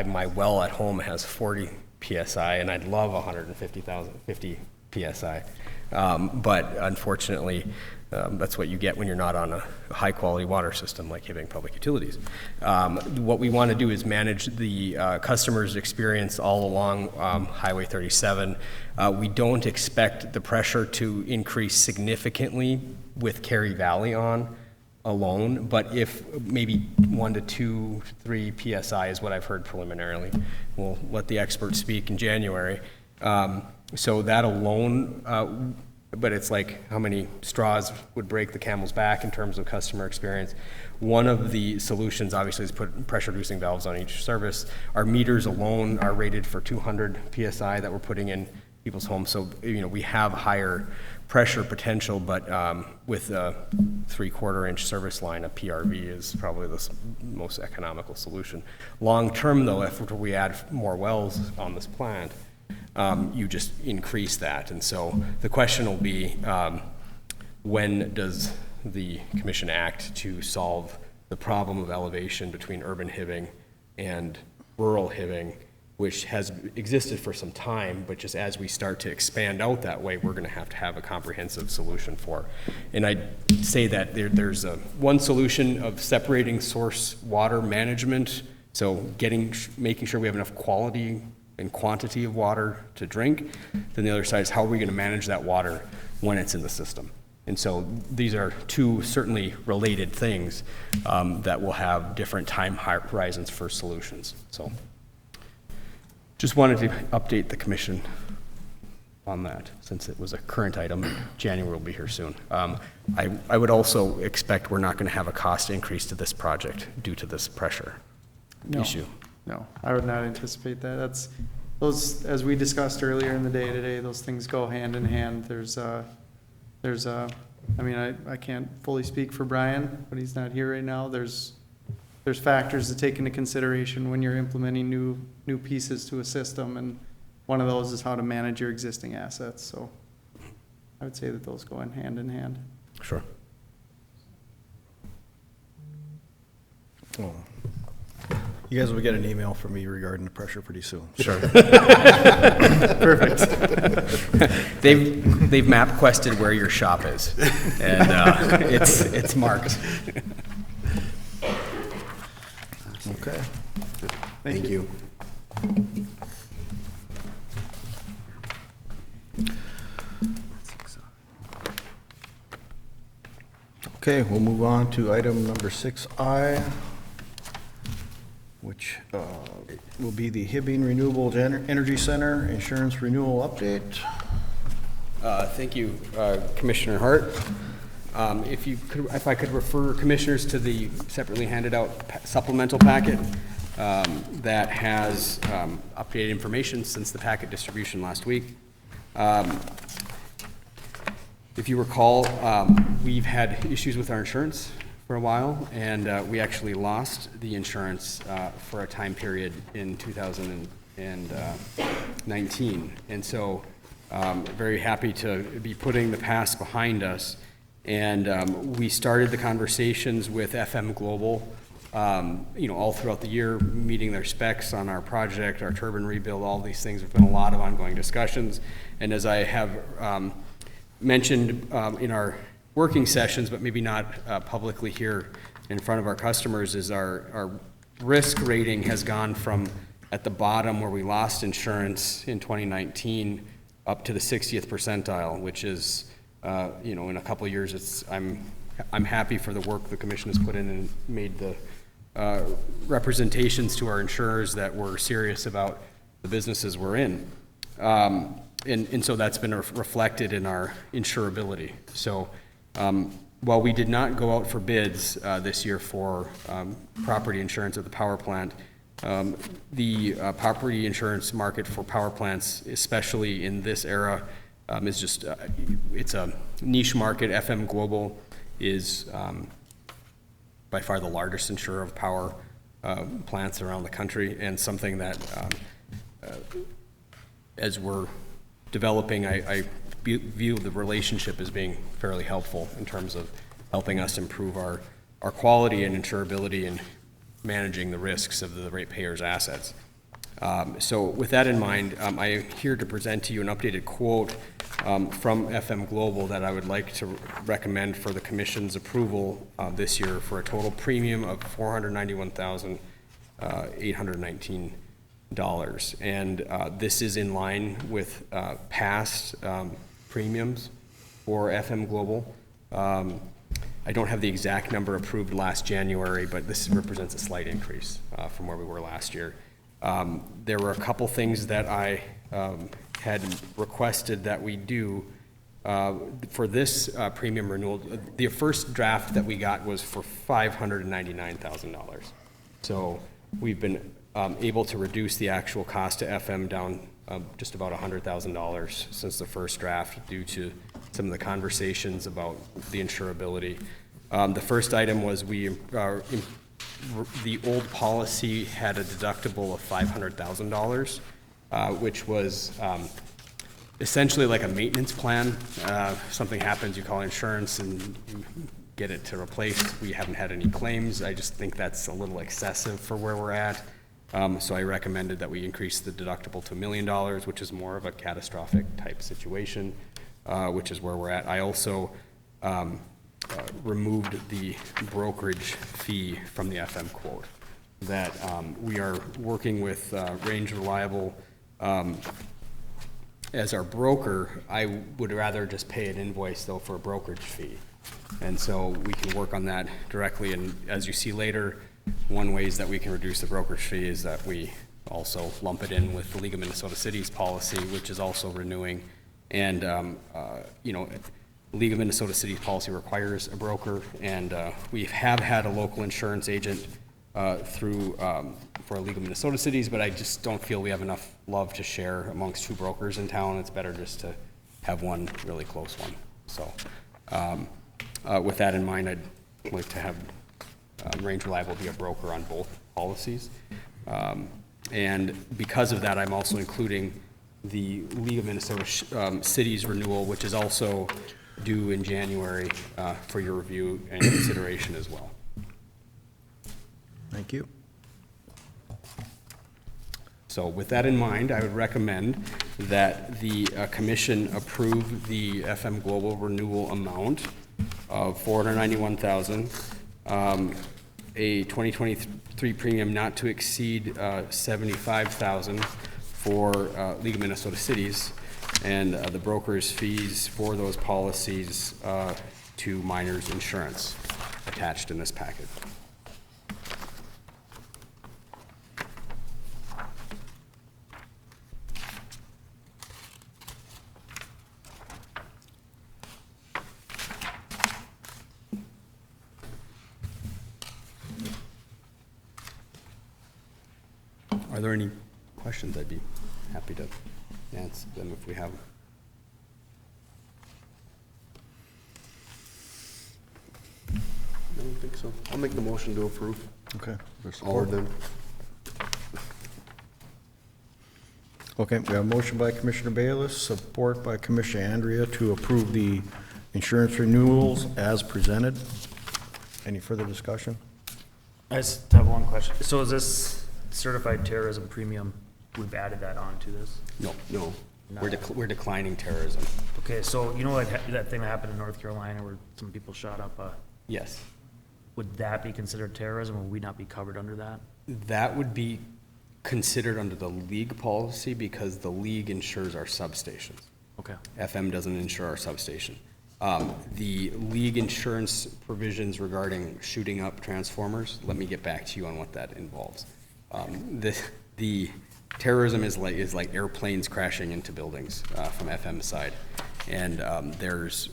my well at home has 40 PSI, and I'd love 50 PSI. But unfortunately, that's what you get when you're not on a high-quality water system like Hibbing Public Utilities. What we want to do is manage the customer's experience all along Highway 37. We don't expect the pressure to increase significantly with Cary Valley on alone, but if maybe 1 to 2, 3 PSI is what I've heard preliminarily. We'll let the experts speak in January. So that alone, but it's like how many straws would break the camel's back in terms of customer experience. One of the solutions obviously is put pressure reducing valves on each service. Our meters alone are rated for 200 PSI that we're putting in people's homes. So, you know, we have higher pressure potential, but with a 3/4 inch service line, a PRV is probably the most economical solution. Long term though, if we add more wells on this plant, you just increase that. And so the question will be, when does the commission act to solve the problem of elevation between urban Hibbing and rural Hibbing, which has existed for some time, but just as we start to expand out that way, we're going to have a comprehensive solution for. And I'd say that there's one solution of separating source water management, so making sure we have enough quality and quantity of water to drink. Then the other side is how are we going to manage that water when it's in the system. And so these are two certainly related things that will have different time horizons for solutions. So just wanted to update the commission on that since it was a current item. January will be here soon. I would also expect we're not going to have a cost increase to this project due to this pressure issue. No, I would not anticipate that. That's those, as we discussed earlier in the day today, those things go hand in hand. I mean, I can't fully speak for Brian, but he's not here right now. There's factors to take into consideration when you're implementing new pieces to a system, and one of those is how to manage your existing assets. So I would say that those go hand in hand. Sure. Oh. You guys will get an email from me regarding the pressure pretty soon. Sure. Perfect. They've map quested where your shop is, and it's marked. Okay. Thank you. Okay, we'll move on to item number 6I, which will be the Hibbing Renewable Energy Center Insurance Renewal Update. Thank you, Commissioner Hart. If I could refer commissioners to the separately handed out supplemental packet that has updated information since the packet distribution last week. If you recall, we've had issues with our insurance for a while, and we actually lost the insurance for a time period in 2019. And so very happy to be putting the past behind us. And we started the conversations with FM Global, all throughout the year, meeting their specs on our project, our turbine rebuild, all these things. There's been a lot of ongoing discussions. And as I have mentioned in our working sessions, but maybe not publicly here in front of our customers, is our risk rating has gone from at the bottom where we lost insurance in 2019 up to the 60th percentile, which is, in a couple of years, I'm happy for the work the commission has put in and made the representations to our insurers that we're serious about the businesses we're in. And so that's been reflected in our insurability. So while we did not go out for bids this year for property insurance at the power plant, the property insurance market for power plants, especially in this era, is just, it's a niche market. FM Global is by far the largest insurer of power plants around the country, and something that as we're developing, I view the relationship as being fairly helpful in terms of helping us improve our quality and insurability and managing the risks of the ratepayers' assets. So with that in mind, I am here to present to you an updated quote from FM Global that I would like to recommend for the Commission's approval this year for a total premium of $491,819. And this is in line with past premiums for FM Global. I don't have the exact number approved last January, but this represents a slight increase from where we were last year. There were a couple things that I had requested that we do for this premium renewal. The first draft that we got was for $599,000. So we've been able to reduce the actual cost to FM down just about $100,000 since the first draft due to some of the conversations about the insurability. The first item was the old policy had a deductible of $500,000, which was essentially like a maintenance plan. If something happens, you call insurance and you get it to replace. We haven't had any claims. I just think that's a little excessive for where we're at. So I recommended that we increase the deductible to $1 million, which is more of a catastrophic type situation, which is where we're at. I also removed the brokerage fee from the FM quote. That we are working with Range Reliable as our broker. I would rather just pay an invoice though for a brokerage fee. And so we can work on that directly. And as you see later, one ways that we can reduce the brokerage fee is that we also lump it in with the League of Minnesota Cities policy, which is also renewing. And, League of Minnesota Cities policy requires a broker, and we have had a local insurance agent through for League of Minnesota Cities, but I just don't feel we have enough love to share amongst two brokers in town. It's better just to have one really close one. So with that in mind, I'd like to have Range Reliable be a broker on both policies. And because of that, I'm also including the League of Minnesota Cities renewal, which is also due in January for your review and consideration as well. Thank you. So with that in mind, I would recommend that the commission approve the FM Global renewal amount of $491,000, a 2023 premium not to exceed $75,000 for League of Minnesota Cities, and the broker's fees for those policies to Miners Insurance attached in this packet. Are there any questions? I'd be happy to answer them if we have them. So I'll make the motion to approve Okay. all of them. Okay, we have a motion by Commissioner Bayless, support by Commissioner Andrea to approve the insurance renewals as presented. Any further discussion? I just have one question. So is this certified terrorism premium, we've added that on to this? No. We're declining terrorism. Okay, so you know that thing that happened in North Carolina where some people shot up, Yes. would that be considered terrorism, or would we not be covered under that? That would be considered under the league policy because the league insures our substations. Okay. FM doesn't insure our substation. The league insurance provisions regarding shooting up transformers, let me get back to you on what that involves. The terrorism is like airplanes crashing into buildings from FM side. And there's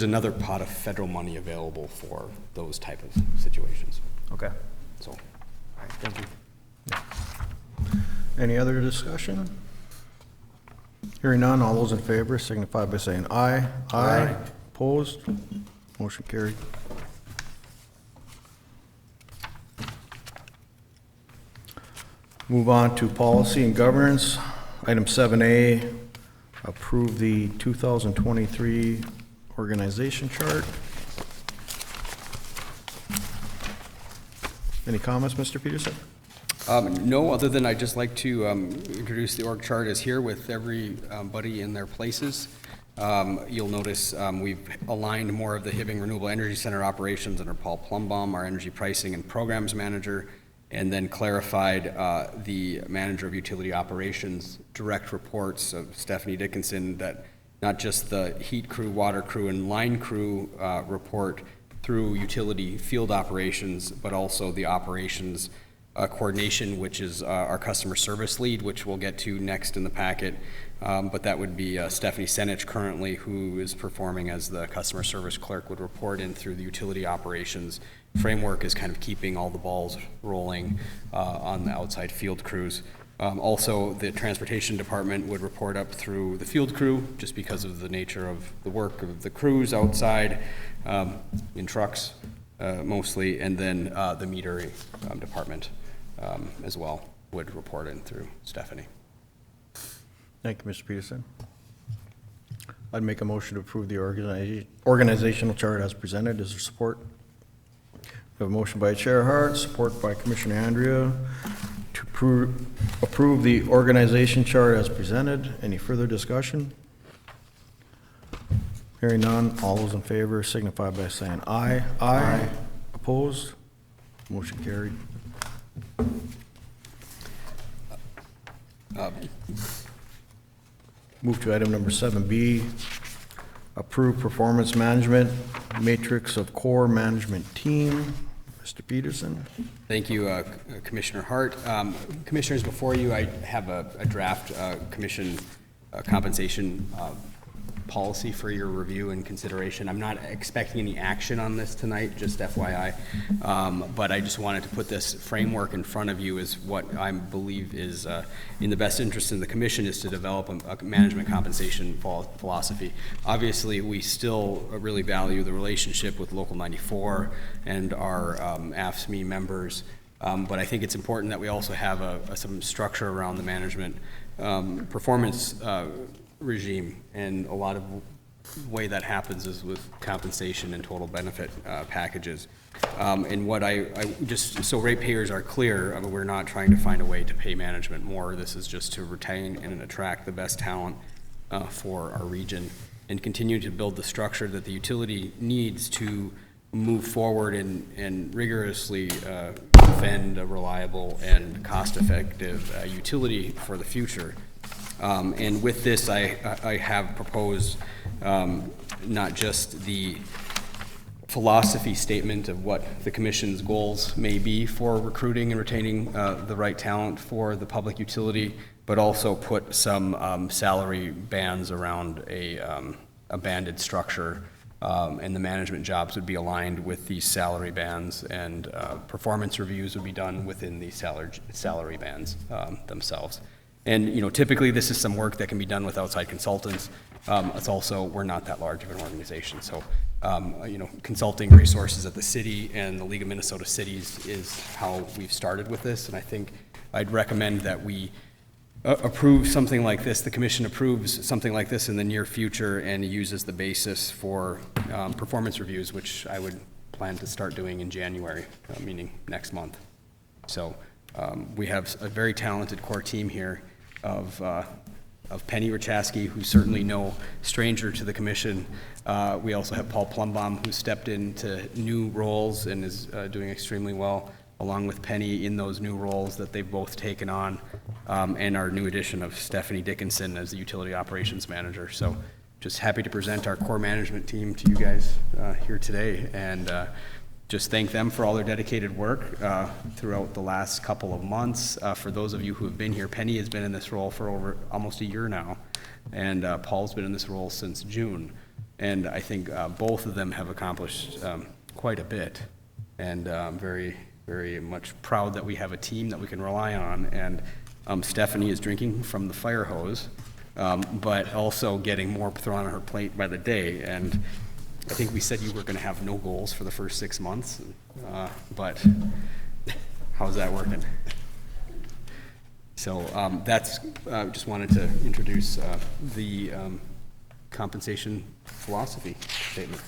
another pot of federal money available for those type of situations. Okay. So, All right, thank you. Any other discussion? Hearing none, all those in favor signify by saying aye. Aye. Opposed? Motion carried. Move on to policy and governance. Item 7A, approve the 2023 organization chart. Any comments, Mr. Peterson? no, other than I'd just like to introduce the org chart is here with everybody in their places. You'll notice we've aligned more of the Hibbing Renewable Energy Center operations under Paul Plumbaum, our energy pricing and programs manager, and then clarified the manager of utility operations direct reports of Stephanie Dickinson, that not just the heat crew, water crew, and line crew report through utility field operations, but also the operations coordination, which is our customer service lead, which we'll get to next in the packet. But that would be Stephanie Senich currently, who is performing as the customer service clerk, would report in through the utility operations framework, is kind of keeping all the balls rolling on the outside field crews. Also, the transportation department would report up through the field crew, just because of the nature of the work of the crews outside in trucks mostly, and then the metering department as well would report in through Stephanie. Thank you, Mr. Peterson. I'd make a motion to approve the organizational chart as presented. Is there support? We have a motion by Chair Hart, support by Commissioner Andrea to approve the organization chart as presented. Any further discussion? Hearing none, all those in favor signify by saying aye. Aye. Opposed? Motion carried. Move to item number 7B, approve performance management matrix of core management team. Mr. Peterson. Thank you, Commissioner Hart. Commissioners, before you, I have a draft commission compensation policy for your review and consideration. I'm not expecting any action on this tonight, just FYI. But I just wanted to put this framework in front of you as what I believe is in the best interest of the commission, is to develop a management compensation philosophy. Obviously, we still really value the relationship with Local 94 and our AFSCME members. But I think it's important that we also have some structure around the management performance regime, and a lot of way that happens is with compensation and total benefit packages. And what I just, so ratepayers are clear, I mean, we're not trying to find a way to pay management more. This is just to retain and attract the best talent for our region and continue to build the structure that the utility needs to move forward and rigorously defend a reliable and cost-effective utility for the future. And with this, I have proposed not just the philosophy statement of what the commission's goals may be for recruiting and retaining the right talent for the public utility, but also put some salary bands around a banded structure, and the management jobs would be aligned with these salary bands, and performance reviews would be done within these salary bands themselves. And, you know, typically this is some work that can be done with outside consultants. It's also, we're not that large of an organization. So consulting resources at the city and the League of Minnesota Cities is how we've started with this. And I think I'd recommend that we approve something like this, the commission approves something like this in the near future and uses the basis for performance reviews, which I would plan to start doing in January, meaning next month. So we have a very talented core team here of Penny Rachaski, who's certainly no stranger to the commission. We also have Paul Plumbaum, who stepped into new roles and is doing extremely well, along with Penny in those new roles that they've both taken on, and our new addition of Stephanie Dickinson as the Utility Operations Manager. So just happy to present our core management team to you guys here today, and just thank them for all their dedicated work throughout the last couple of months. For those of you who have been here, Penny has been in this role for over almost a year now, and Paul's been in this role since June. And I think both of them have accomplished quite a bit, and I'm very, very much proud that we have a team that we can rely on. And Stephanie is drinking from the fire hose, but also getting more thrown on her plate by the day. And I think we said you were going to have no goals for the first 6 months, but how's that working? So that's, just wanted to introduce the compensation philosophy statement.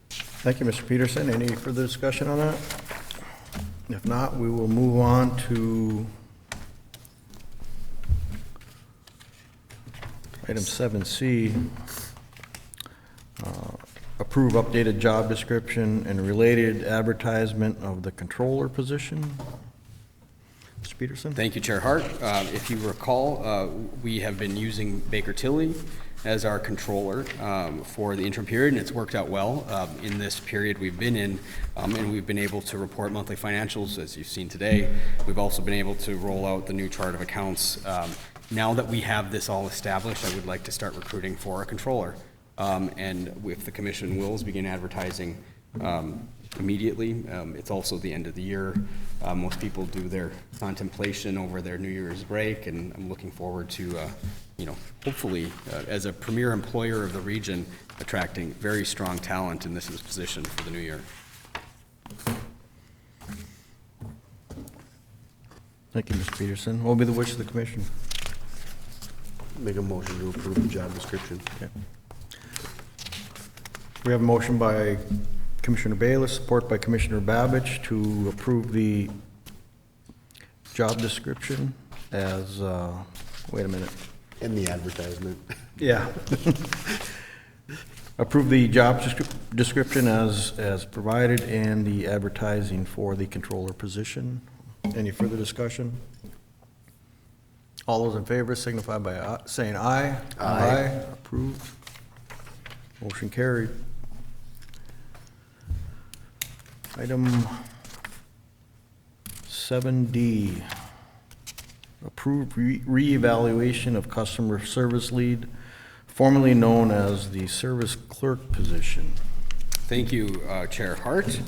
Thank you, Mr. Peterson. Any further discussion on that? If not, we will move on to item 7C. Approve updated job description and related advertisement of the controller position. Mr. Peterson? Thank you, Chair Hart. If you recall, we have been using Baker Tilly as our controller for the interim period, and it's worked out well. In this period we've been in, and we've been able to report monthly financials, as you've seen today. We've also been able to roll out the new chart of accounts. Now that we have this all established, I would like to start recruiting for a controller. And if the commission wills, begin advertising immediately. It's also the end of the year. Most people do their contemplation over their New Year's break, and I'm looking forward to, hopefully, as a premier employer of the region, attracting very strong talent in this position for the new year. Thank you, Mr. Peterson. What will be the wish of the commission? Make a motion to approve the job description. Okay. We have a motion by Commissioner Bayless, support by Commissioner Babbage, to approve the job description as, wait a minute. And the advertisement. Yeah. Approve the job description as provided and the advertising for the controller position. Any further discussion? All those in favor signify by saying aye. Aye. Approved. Motion carried. Item 7D, approved reevaluation of customer service lead, formerly known as the service clerk position. Thank you, Chair Hart.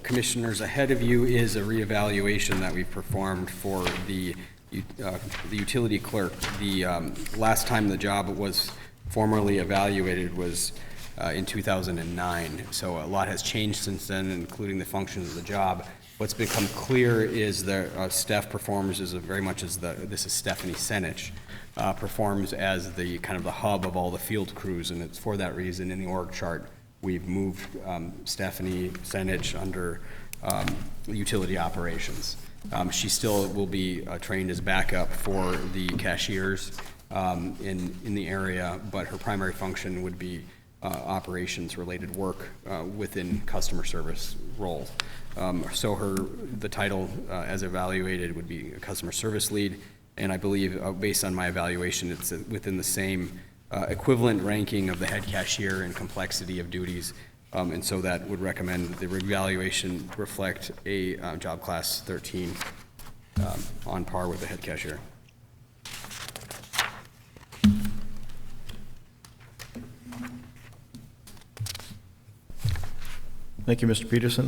Commissioners, ahead of you is a reevaluation that we've performed for the utility clerk. The last time the job was formally evaluated was in 2009. So a lot has changed since then, including the functions of the job. What's become clear is that Steph performs as very much as this is Stephanie Senich, performs as the kind of the hub of all the field crews, and it's for that reason in the org chart we've moved Stephanie Senich under utility operations. She still will be trained as backup for the cashiers in the area, but her primary function would be operations-related work within customer service roles. So the title as evaluated would be a customer service lead, and I believe based on my evaluation, it's within the same equivalent ranking of the head cashier and complexity of duties, and so that would recommend the evaluation reflect a job class 13 on par with the head cashier. Thank you, Mr. Peterson.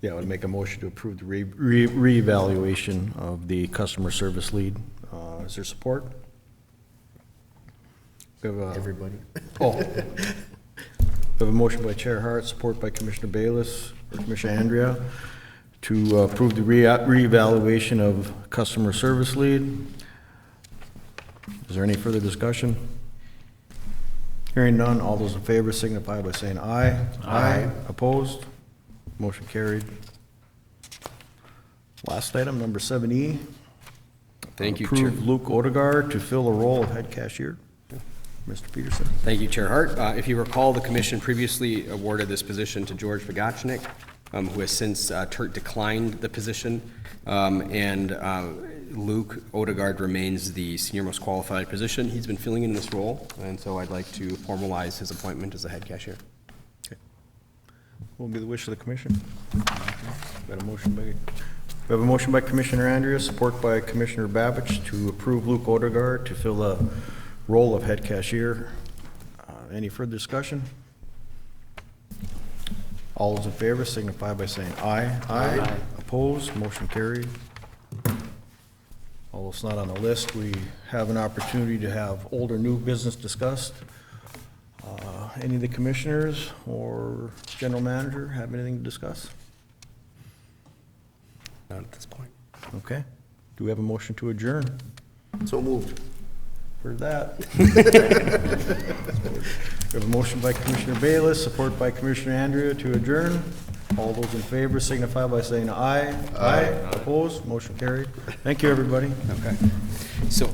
Yeah, I would make a motion to approve the reevaluation of the customer service lead. Is there support? We have a- Everybody. Oh. We have a motion by Chair Hart, support by Commissioner Bayless, or Commissioner Andrea, to approve the reevaluation of customer service lead. Is there any further discussion? Hearing none, all those in favor signify by saying aye. Aye. Opposed? Motion carried. Last item, number 7E. Thank you, Chair. Approve Luke Odegaard to fill the role of head cashier. Mr. Peterson. Thank you, Chair Hart. If you recall, the commission previously awarded this position to George Pagachnik, who has since declined the position. Luke Odegaard remains the senior most qualified position. He's been filling in this role, and so I'd like to formalize his appointment as the head cashier. Okay. What will be the wish of the commission? Got a motion by, we have a motion by Commissioner Andrea, support by Commissioner Babich to approve Luke Odegaard to fill the role of head cashier. Any further discussion? All those in favor signify by saying aye. Aye. Opposed? Motion carried. Although it's not on the list, we have an opportunity to have old or new business discussed. Any of the commissioners or general manager have anything to discuss? Not at this point. Okay. Do we have a motion to adjourn? So moved. For that. We have a motion by Commissioner Bayless, support by Commissioner Andrea to adjourn. All those in favor signify by saying aye. Aye. Opposed? Motion carried. Thank you, everybody. Okay. So